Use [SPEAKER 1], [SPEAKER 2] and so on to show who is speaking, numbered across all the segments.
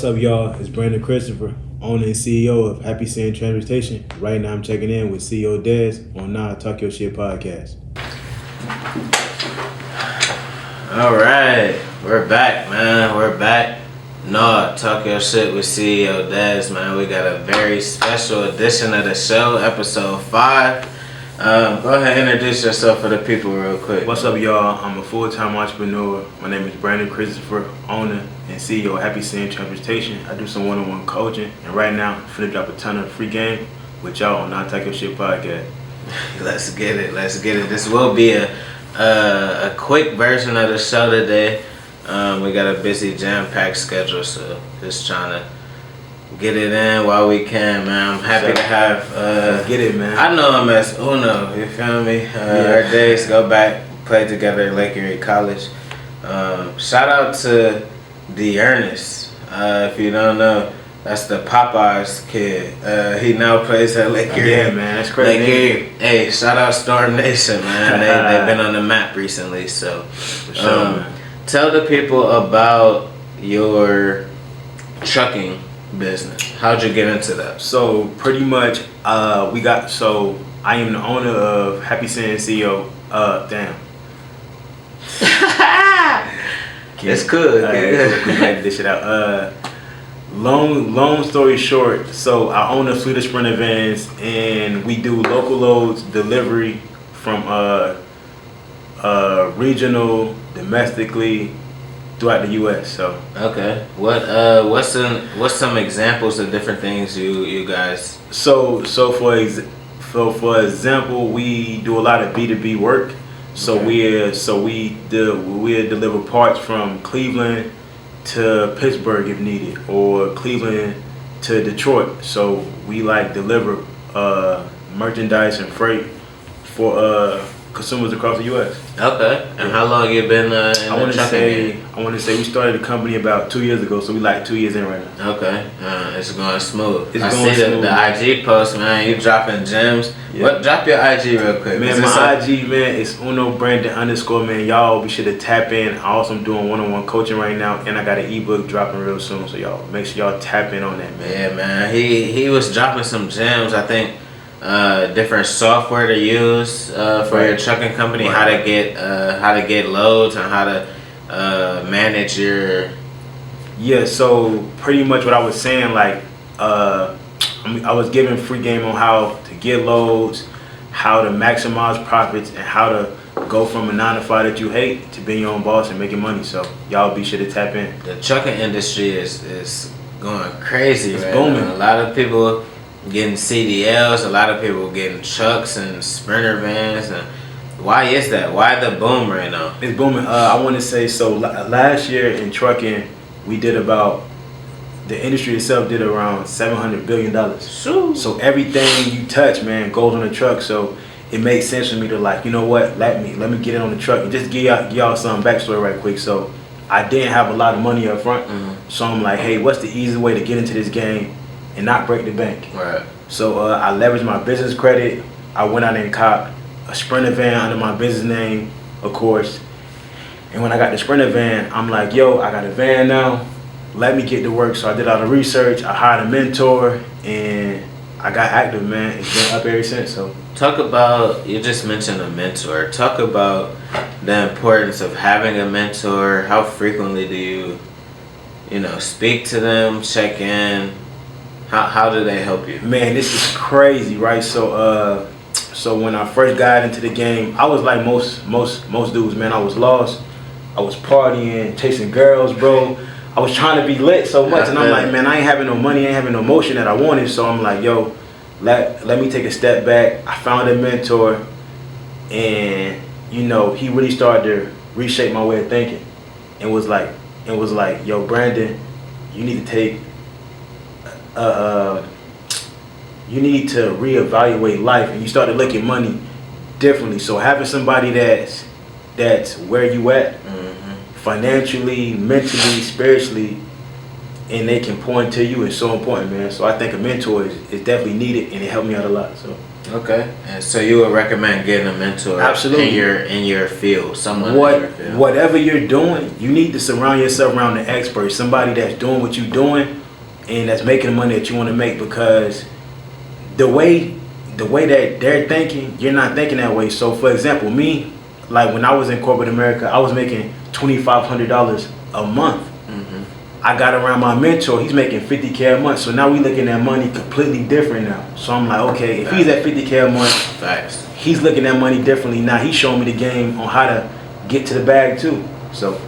[SPEAKER 1] up, y'all? It's Brandon Christopher, owner and CEO of Happy Sand Transportation. Right now, I'm checking in with CEO Dez on Naw Talk Your Sh podcast.
[SPEAKER 2] All right, we're back, man. We're back. Naw Talk Your Shit with CEO Dez, man. We got a very special edition of the show, episode 5. Go ahead and introduce yourself for the people real quick.
[SPEAKER 1] What's up, y'all? I'm a full-time entrepreneur. My name is Brandon Christopher, owner and CEO of Happy Sand Transportation. I do some one-on-one coaching, and right now, I'm finna drop a ton of free game with y'all on Naw Talk Your Shit podcast.
[SPEAKER 2] Let's get it. This will be a quick version of the show today. We got a busy jam-packed schedule, so just trying to get it in while we can, man. I'm happy to have
[SPEAKER 1] Get it, man.
[SPEAKER 2] I know him as Uno, you feel me? Our days go back, played together at Lake Erie College. Shout out to the Ernest. If you don't know, that's the Popeyes kid. He now plays at Lake Erie.
[SPEAKER 1] Yeah, man, that's crazy.
[SPEAKER 2] Lake Erie. Hey, shout out Storm Nation, man. They've been on the map recently, so.
[SPEAKER 1] For sure, man.
[SPEAKER 2] Tell the people about your trucking business. How'd you get into that?
[SPEAKER 1] So pretty much, I am the owner of Happy Sand CEO.
[SPEAKER 2] It's good.
[SPEAKER 1] We had this shit out. Long story short, so I own a fleet of Sprinter vans, and we do local loads, delivery from regional, domestically, throughout the U.S. So
[SPEAKER 2] Okay. What's some examples of different things you guys?
[SPEAKER 1] So for example, we do a lot of B2B work. So we deliver parts from Cleveland to Pittsburgh if needed, or Cleveland to Detroit. So we deliver merchandise and freight for consumers across the U.S.
[SPEAKER 2] Okay. And how long you been in
[SPEAKER 1] I want
[SPEAKER 2] the
[SPEAKER 1] to
[SPEAKER 2] trucking game?
[SPEAKER 1] say we started the company about 2 years ago, so we 2 years in right now.
[SPEAKER 2] Okay, it's going smooth.
[SPEAKER 1] It's
[SPEAKER 2] I
[SPEAKER 1] going
[SPEAKER 2] see
[SPEAKER 1] smooth.
[SPEAKER 2] the IG post, man. You dropping gems.
[SPEAKER 1] Yeah.
[SPEAKER 2] What? Drop your IG real quick.
[SPEAKER 1] Man, my IG, man, is Uno Brandon _ man. Y'all be sure to tap in. I also am doing one-on-one coaching right now, and I got an ebook dropping real soon. So y'all make sure y'all tap in on that, man.
[SPEAKER 2] Yeah, man. He was dropping some gems. I think different software to use for your trucking company.
[SPEAKER 1] Right.
[SPEAKER 2] How to get loads and how to manage your.
[SPEAKER 1] Yeah, so pretty much what I was saying, I was giving free game on how to get loads, how to maximize profits, and how to go from a 9-to-5 that you hate to being your own boss and making money. So y'all be sure to tap in.
[SPEAKER 2] The trucking industry is going crazy.
[SPEAKER 1] It's
[SPEAKER 2] right
[SPEAKER 1] booming.
[SPEAKER 2] now. A lot of people getting CDLs. A lot of people getting trucks and Sprinter vans. And why is that? Why the boom right now?
[SPEAKER 1] It's booming. I want to say, so last year in trucking, we did the industry itself did around $700 billion. So everything you touch, man, goes on the truck. So it makes sense for me to you know what, let me get it on the truck. And just give y'all some backstory right quick. So I didn't have a lot of money up front.
[SPEAKER 2] Mm-hmm.
[SPEAKER 1] So I'm like, hey, what's the easy way to get into this game and not break the bank?
[SPEAKER 2] Right.
[SPEAKER 1] So I leveraged my business credit. I went out and copped a Sprinter van under my business name, of course. And when I got the Sprinter van, I'm like, yo, I got a van now. Let me get to work. So I did all the research. I hired a mentor, and I got active, man. It's been up ever since. So
[SPEAKER 2] Talk about, you just mentioned a mentor. Talk about the importance of having a mentor. How frequently do you speak to them, check in? How do they help you?
[SPEAKER 1] man, this is crazy, right? So when I first got into the game, I was like most dudes, man. I was lost. I was partying, chasing girls, bro. I was trying to be lit so much, and I'm like, man, I ain't having no money, I ain't having no motion that I wanted. So I'm like, yo, let me take a step back. I found a mentor, and he really started to reshape my way of thinking, and was like, yo, Brandon, you need to take, you need to reevaluate life, and you start to look at money differently. So having somebody that's where you at, financially, mentally, spiritually, and they can pour into you is so important, man. So I think a mentor is definitely needed, and it helped me out a lot. So
[SPEAKER 2] Okay, and so you would recommend getting a mentor
[SPEAKER 1] absolutely
[SPEAKER 2] in your field, someone in your field.
[SPEAKER 1] Whatever you're doing, you need to surround yourself around the expert, somebody that's doing what you're doing and that's making the money that you want to make, because the way that they're thinking, you're not thinking that way. So for example, me, like when I was in corporate America, I was making $2,500 a month. I got around my mentor, he's making $50K a month. So now we looking at money completely different now. So I'm like, okay, if he's at $50K a month,
[SPEAKER 2] Facts.
[SPEAKER 1] he's looking at money differently now. He's showing me the game on how to get to the bag too. So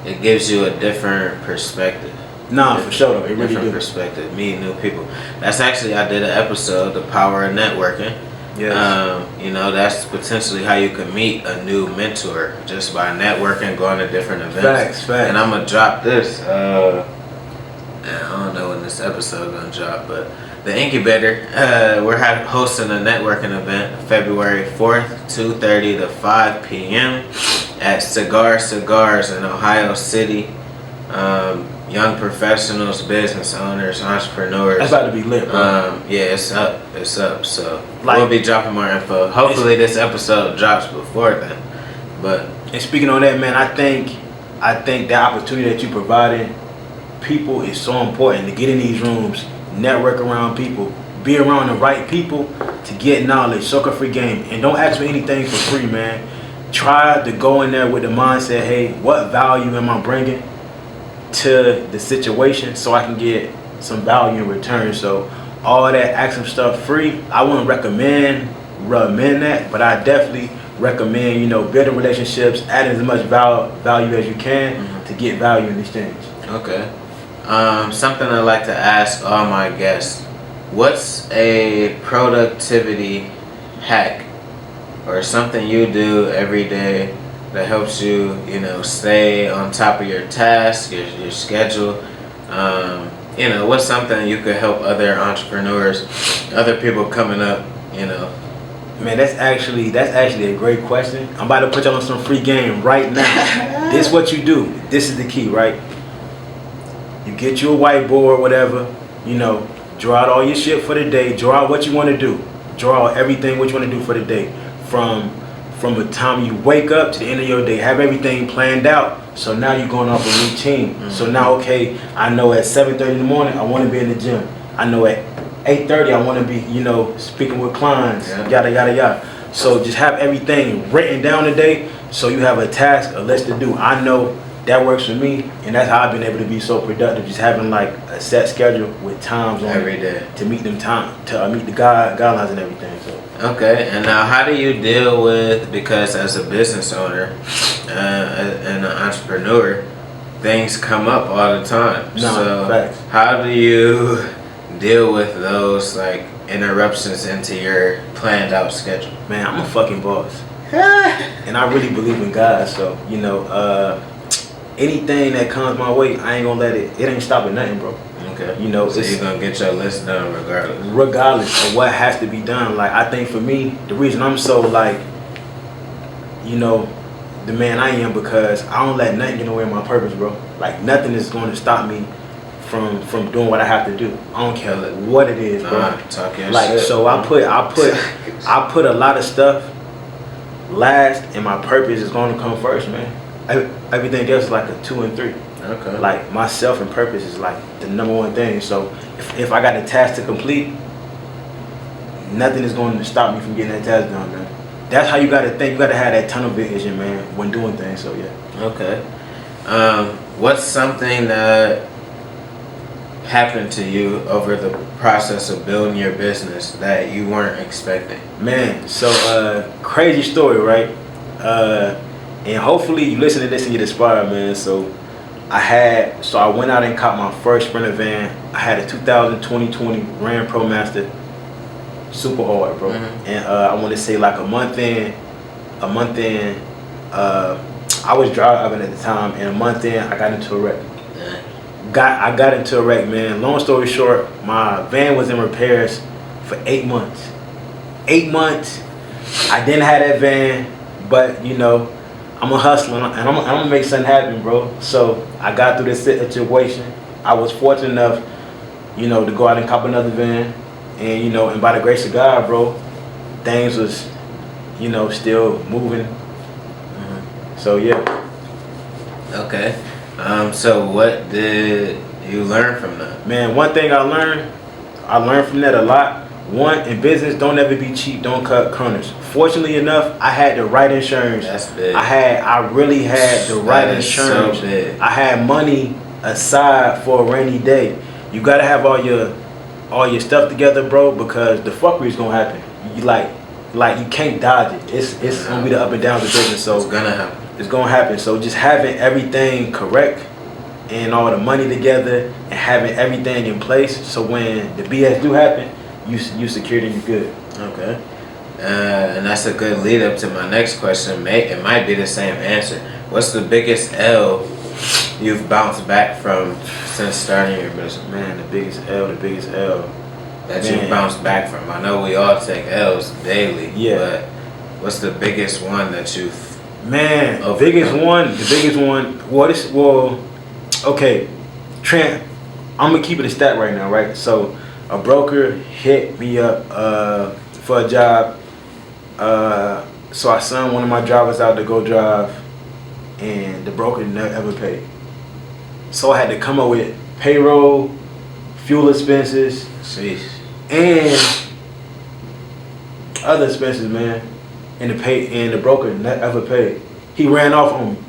[SPEAKER 2] It gives you a different perspective.
[SPEAKER 1] nah, for sure though, it really
[SPEAKER 2] Different
[SPEAKER 1] do.
[SPEAKER 2] perspective, meeting new people. That's actually, I did an episode, The Power of Networking.
[SPEAKER 1] Yes.
[SPEAKER 2] You know, that's potentially how you can meet a new mentor, just by networking, going to different events.
[SPEAKER 1] Facts.
[SPEAKER 2] And I'm gonna drop this. I don't know when this episode gonna drop, but the incubator. We're hosting a networking event February 4th, 2:30 to 5 p.m. at Cigars in Ohio City. Young professionals, business owners, entrepreneurs.
[SPEAKER 1] That's about to be lit, bro.
[SPEAKER 2] Yeah, it's up. So
[SPEAKER 1] Like-
[SPEAKER 2] we'll be dropping more info. Hopefully this episode drops before then. But
[SPEAKER 1] And speaking on that, man, I think the opportunity that you providing people is so important, to get in these rooms, network around people, be around the right people to get knowledge, soak up free game, and don't ask for anything for free, man. Try to go in there with the mindset, hey, what value am I bringing to the situation so I can get some value in return. So all that asking stuff free, I wouldn't recommend that, but I definitely recommend, building relationships, adding as much value as you can to get value in exchange.
[SPEAKER 2] okay. Something I like to ask all my guests: what's a productivity hack or something you do every day that helps you, stay on top of your tasks, your schedule? What's something you could help other entrepreneurs, other people coming up,
[SPEAKER 1] Man, that's actually a great question. I'm about to put you on some free game right now. This is what you do. This is the key, right? You get you a whiteboard, whatever, draw out all your shit for the day, draw out what you want to do. Draw out everything what you want to do for the day. From the time you wake up to the end of your day, have everything planned out. So now you're going off a routine. So now, okay, I know at 7:30 in the morning, I want to be in the gym. I know at 8:30, I want to be, speaking with clients, yada, yada, yada. So just have everything written down today, so you have a task, a list to do. I know that works for me, and that's how I've been able to be so productive, just having like a set schedule with times on
[SPEAKER 2] every day
[SPEAKER 1] to meet them meet the guidelines and everything. So.
[SPEAKER 2] Okay, and now how do you deal with, because as a business owner and an entrepreneur, things come up all the time. So
[SPEAKER 1] facts.
[SPEAKER 2] how do you deal with those like interruptions into your planned out schedule?
[SPEAKER 1] Man, I'm a fucking boss. And I really believe in God, so anything that comes my way, I ain't gonna let it ain't stopping nothing, bro.
[SPEAKER 2] Okay.
[SPEAKER 1] So
[SPEAKER 2] you're gonna get your list done regardless.
[SPEAKER 1] Regardless of what has to be done. Like, I think for me, the reason I'm so like, the man I am, because I don't let nothing get in the way of my purpose, bro. Like, nothing is going to stop me from doing what I have to do. I don't care what it is, bro.
[SPEAKER 2] Talk your
[SPEAKER 1] like,
[SPEAKER 2] shit.
[SPEAKER 1] so I put a lot of stuff last, and my purpose is going to come first, man. Everything else is like a 2 and 3.
[SPEAKER 2] Okay.
[SPEAKER 1] Like, myself and purpose is like the number one thing. So if I got a task to complete, nothing is going to stop me from getting that task done, man. That's how you got to think. You got to have that tunnel vision, man, when doing things. So yeah.
[SPEAKER 2] Okay. What's something that happened to you over the process of building your business that you weren't expecting?
[SPEAKER 1] Man, so crazy story, right? And hopefully you listen to this and get inspired, man. So I went out and caught my first Sprinter van. I had a 2020 Ram ProMaster, super hard, bro. And I want to say like a month in, I was driving at the time, and a month in, I got into a wreck. I got into a wreck, man. Long story short, my van was in repairs for 8 months. 8 months. I didn't have that van, but I'm a hustler, and I'm gonna make something happen, bro. So I got through this situation, I was fortunate enough, you know, to go out and cop another van, and you know, and by the grace of God, bro, things was, you know, still moving. So yeah.
[SPEAKER 2] Okay. So what did you learn from that?
[SPEAKER 1] Man, one thing I learned from that a lot. One, in business, don't ever be cheap, don't cut corners. Fortunately enough, I had the right insurance.
[SPEAKER 2] That's big.
[SPEAKER 1] I really had the right
[SPEAKER 2] That is
[SPEAKER 1] insurance.
[SPEAKER 2] so big.
[SPEAKER 1] I had money aside for a rainy day. You gotta have all your stuff together, bro, because the fuckery is gonna happen. You like you can't dodge it. It's gonna be the up and downs of business. So
[SPEAKER 2] It's gonna happen.
[SPEAKER 1] it's gonna happen. So just having everything correct and all the money together and having everything in place, so when the BS do happen, you secured and you good.
[SPEAKER 2] Okay. And that's a good lead up to my next question. It might be the same answer. What's the biggest L you've bounced back from since starting your business?
[SPEAKER 1] Man, the biggest L
[SPEAKER 2] That
[SPEAKER 1] Man.
[SPEAKER 2] you bounced back from. I know we all take L's daily.
[SPEAKER 1] Yeah.
[SPEAKER 2] But what's the biggest one that you've
[SPEAKER 1] Man,
[SPEAKER 2] Oh,
[SPEAKER 1] the biggest one. Okay, Trent. I'm gonna keep it a stat right now, right? So, a broker hit me up for a job. So I sent one of my drivers out to go drive, and the broker never ever paid. So I had to come up with payroll, fuel expenses,
[SPEAKER 2] Sheesh.
[SPEAKER 1] and other expenses, man. And the broker never paid. He ran off on me.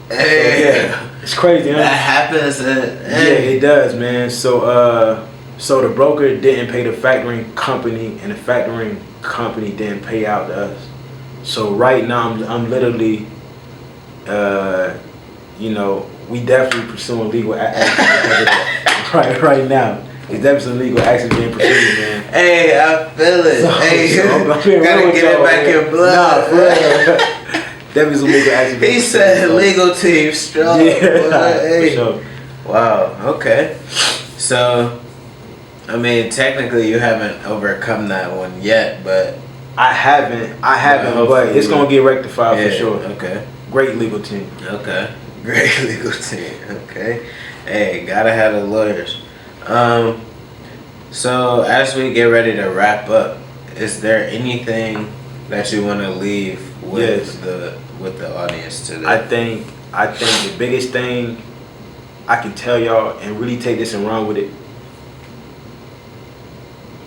[SPEAKER 2] Hey.
[SPEAKER 1] So, yeah, it's crazy, huh?
[SPEAKER 2] That happens.
[SPEAKER 1] Yeah, it does, man. So the broker didn't pay the factoring company, and the factoring company didn't pay out to us. So right now, I'm literally, you know, we definitely pursuing legal action. right now. It's definitely some legal action being pursued, man.
[SPEAKER 2] Hey, I feel it. Hey,
[SPEAKER 1] I'm
[SPEAKER 2] gotta
[SPEAKER 1] being real with
[SPEAKER 2] get it
[SPEAKER 1] y'all,
[SPEAKER 2] back
[SPEAKER 1] man.
[SPEAKER 2] in blood.
[SPEAKER 1] Nah, for real. Definitely some legal action being
[SPEAKER 2] He
[SPEAKER 1] pursued,
[SPEAKER 2] said
[SPEAKER 1] so.
[SPEAKER 2] legal team strong.
[SPEAKER 1] Yeah,
[SPEAKER 2] boy. Hey.
[SPEAKER 1] for sure.
[SPEAKER 2] Wow. Okay. So, I mean, technically, you haven't overcome that one yet, but
[SPEAKER 1] I haven't,
[SPEAKER 2] hopefully
[SPEAKER 1] but it's gonna get rectified
[SPEAKER 2] yeah,
[SPEAKER 1] for sure.
[SPEAKER 2] Okay.
[SPEAKER 1] Great legal team.
[SPEAKER 2] Okay. Great legal team. Okay. Hey, gotta have the lawyers. So as we get ready to wrap up, is there anything that you want to leave with the audience today?
[SPEAKER 1] I think the biggest thing I can tell y'all, and really take this and run with it,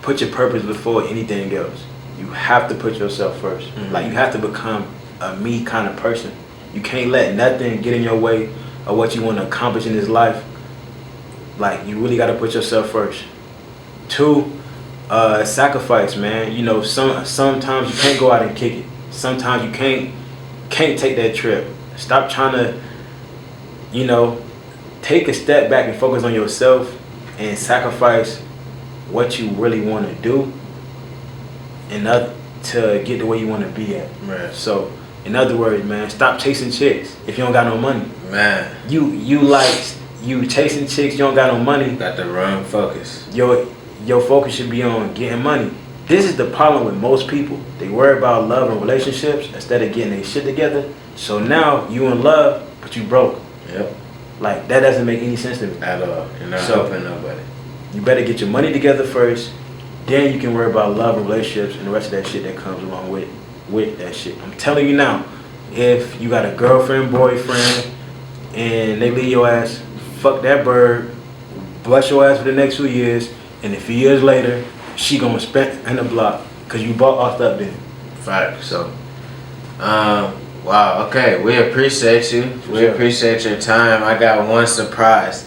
[SPEAKER 1] put your purpose before anything else. You have to put yourself first.
[SPEAKER 2] Mhm.
[SPEAKER 1] Like, you have to become a me kind of person. You can't let nothing get in your way of what you want to accomplish in this life. Like, you really got to put yourself first. Two, sacrifice, man. You know, sometimes you can't go out and kick it. Sometimes you can't take that trip. Stop trying to, you know, take a step back and focus on yourself and sacrifice what you really want to do and to get the way you want to be at.
[SPEAKER 2] Right.
[SPEAKER 1] So, in other words, man, stop chasing chicks if you don't got no money.
[SPEAKER 2] Man,
[SPEAKER 1] You chasing chicks, you don't got no money.
[SPEAKER 2] got the wrong focus.
[SPEAKER 1] Your focus should be on getting money. This is the problem with most people. They worry about love and relationships instead of getting their shit together. So now you in love, but you broke.
[SPEAKER 2] Yep.
[SPEAKER 1] Like, that doesn't make any sense to me.
[SPEAKER 2] At all. You're not
[SPEAKER 1] So-
[SPEAKER 2] helping nobody.
[SPEAKER 1] You better get your money together first, then you can worry about love and relationships and the rest of that shit that comes along with that shit. I'm telling you now, if you got a girlfriend, boyfriend, and they leave your ass, fuck that bird, bust your ass for the next 2 years, and a few years later, she gonna spend in the block because you bought all stuff then.
[SPEAKER 2] Facts. So, wow. Okay, we appreciate you. We
[SPEAKER 1] Sure.
[SPEAKER 2] appreciate your time. I got one surprise.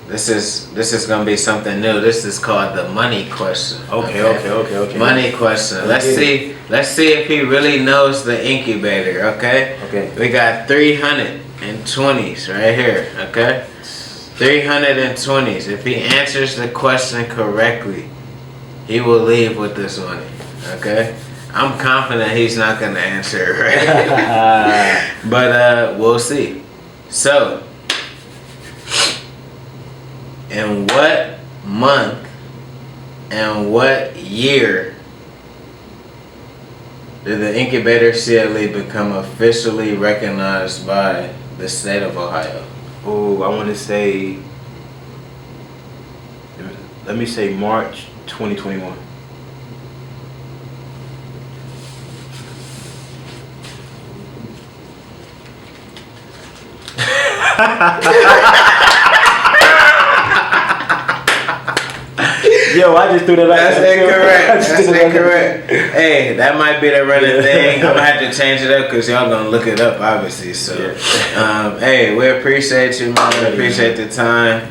[SPEAKER 2] This is gonna be something new. This is called the money question.
[SPEAKER 1] Okay.
[SPEAKER 2] Money question. Let's
[SPEAKER 1] Okay.
[SPEAKER 2] see if he really knows the incubator. Okay.
[SPEAKER 1] Okay.
[SPEAKER 2] We got 320s right here. Okay. 320s. If he answers the question correctly, he will leave with this money. Okay. I'm confident he's not gonna answer it right. But we'll see. So, in what month and what year did the incubator CLE become officially recognized by the state of Ohio?
[SPEAKER 1] Oh, I want to say let me say March 2021. Yo, I just threw that out.
[SPEAKER 2] That's incorrect. That's incorrect. Hey, that might be the running thing. I'm gonna have to change it up because y'all gonna look it up, obviously. So, hey, we appreciate you, man. We appreciate the time.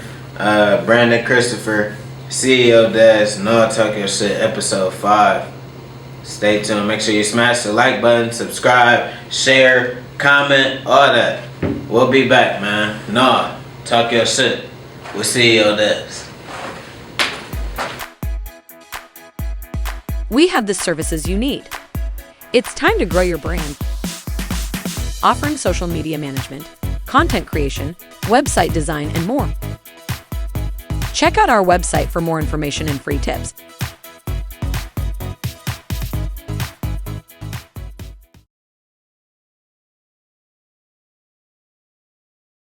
[SPEAKER 2] Brandon Christopher, CEO Des, Naw Talk Your Sh, episode 5. Stay tuned. Make sure you smash the like button, subscribe, share, comment, all that. We'll be back, man. Naw Talk Your Sh with CEO Des.
[SPEAKER 3] We have the services you need. It's time to grow your brand. Offering social media management, content creation, website design, and more. Check out our website for more information and free tips.